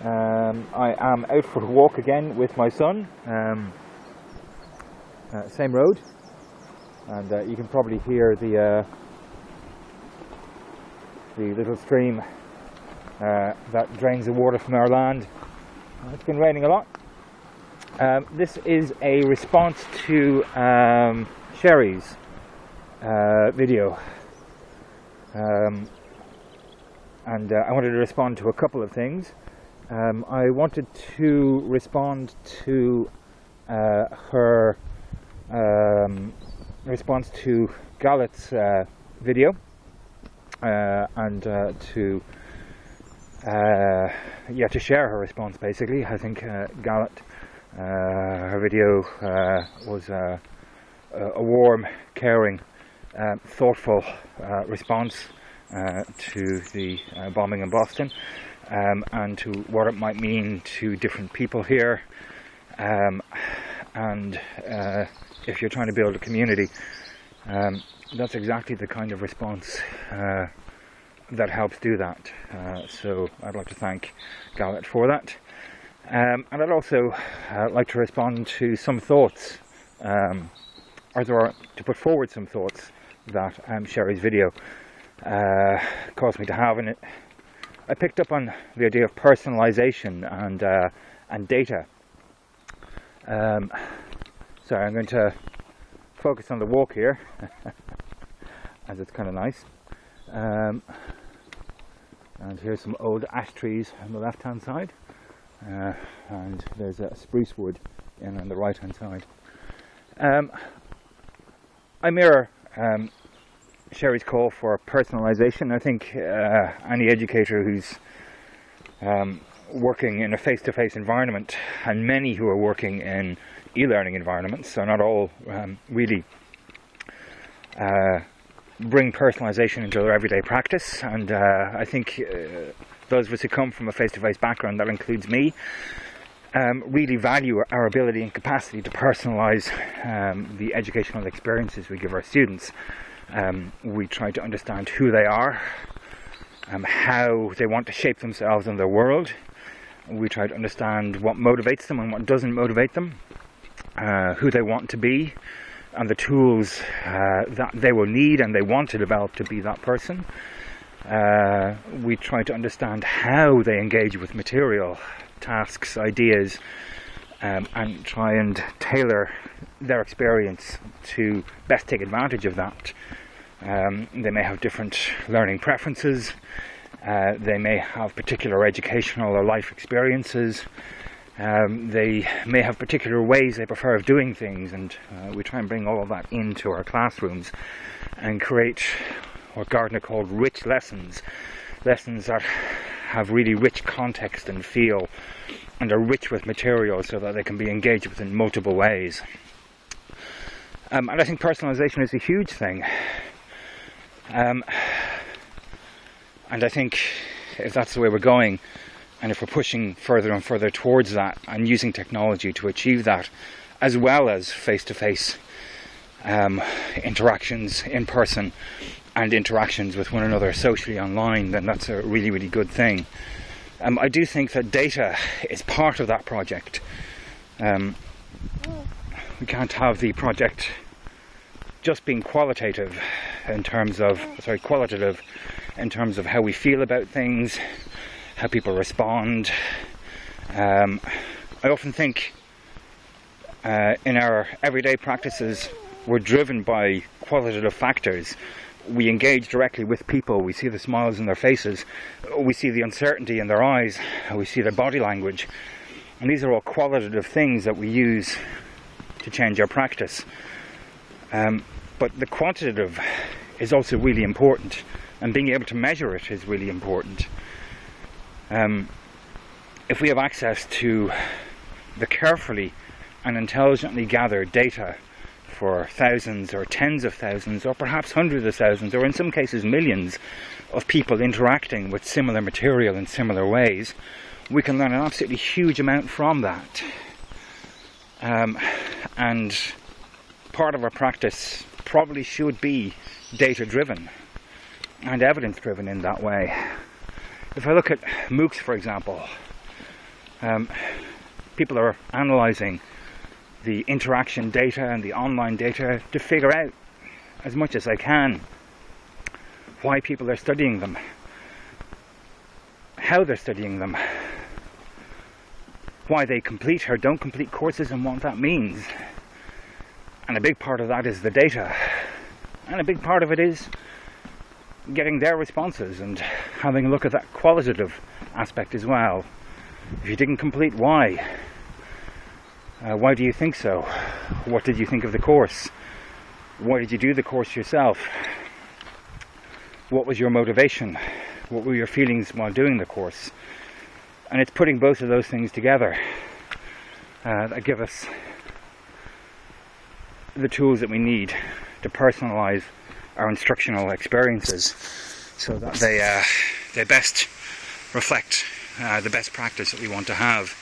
I am out for a walk again with my son. Same road, and you can probably hear the little stream that drains the water from our land. It's been raining a lot. This is a response to Sheri's video, and I wanted to respond to a couple of things. I wanted to respond to her response to Galet's video, and to share her response. Basically, I think Galet, her video was a warm, caring, thoughtful response to the bombing in Boston, and to what it might mean to different people here, and if you're trying to build a community, that's exactly the kind of response that helps do that. So I'd like to thank Galet for that, and I'd also like to respond to some thoughts, or to put forward some thoughts that Sheri's video caused me to have in it. I picked up on the idea of personalization and data. Sorry, I'm going to focus on the walk here, as it's kind of nice. And here's some old ash trees on the left-hand side, and there's a spruce wood in on the right-hand side. I mirror Sheri's call for personalisation. I think any educator who's working in a face-to-face environment, and many who are working in e-learning environments, so not all really bring personalisation into their everyday practice, and I think those of us who come from a face-to-face background, that includes me, really value our ability and capacity to personalise the educational experiences we give our students. We try to understand who they are, how they want to shape themselves in their world. We try to understand what motivates them and what doesn't motivate them, who they want to be, and the tools that they will need and they want to develop to be that person. We try to understand how they engage with material, tasks, ideas, and try and tailor their experience to best take advantage of that. They may have different learning preferences, they may have particular educational or life experiences, they may have particular ways they prefer of doing things, and we try and bring all of that into our classrooms and create what Gardner called rich lessons that have really rich context and feel, and are rich with material so that they can be engaged with in multiple ways. And I think personalisation is a huge thing. And I think if that's the way we're going, and if we're pushing further and further towards that and using technology to achieve that, as well as face-to-face interactions in person and interactions with one another socially online, then that's a really, really good thing. I do think that data is part of that project. We can't have the project just being qualitative in terms of how we feel about things, how people respond. I often think in our everyday practices we're driven by qualitative factors. We engage directly with people, we see the smiles in their faces, we see the uncertainty in their eyes, we see their body language, and these are all qualitative things that we use to change our practice. But the quantitative is also really important, and being able to measure it is really important. If we have access to the carefully and intelligently gathered data for thousands or tens of thousands or perhaps hundreds of thousands, or in some cases millions of people interacting with similar material in similar ways, we can learn an absolutely huge amount from that. And part of our practice probably should be data driven and evidence driven in that way. If I look at MOOCs, for example, People are analysing the interaction data and the online data to figure out as much as they can why people are studying them, how they're studying them, why they complete or don't complete courses and what that means. And a big part of that is the data, and a big part of it is getting their responses and having a look at that qualitative aspect as well. If you didn't complete, why? Why do you think so? What did you think of the course? Why did you do the course yourself? What was your motivation? What were your feelings while doing the course? And it's putting both of those things together that give us the tools that we need to personalise our instructional experiences so that they best reflect the best practice that we want to have.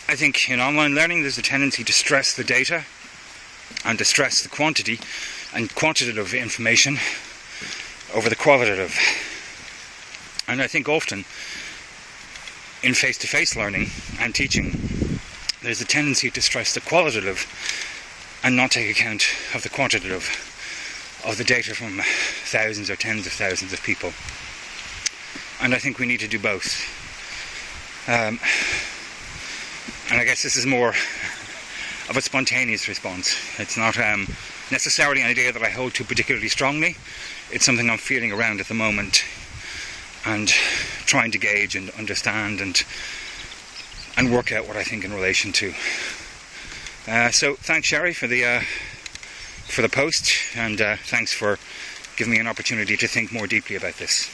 I think in online learning there's a tendency to stress the data and to stress the quantity and quantitative information over the qualitative. And I think often in face-to-face learning and teaching there's a tendency to stress the qualitative and not take account of the quantitative of the data from thousands or tens of thousands of people. And I think we need to do both. And I guess this is more of a spontaneous response. It's not necessarily an idea that I hold to particularly strongly. It's something I'm feeling around at the moment and trying to gauge and understand and work out what I think in relation to. So thanks, Sheri, for the post, and thanks for giving me an opportunity to think more deeply about this.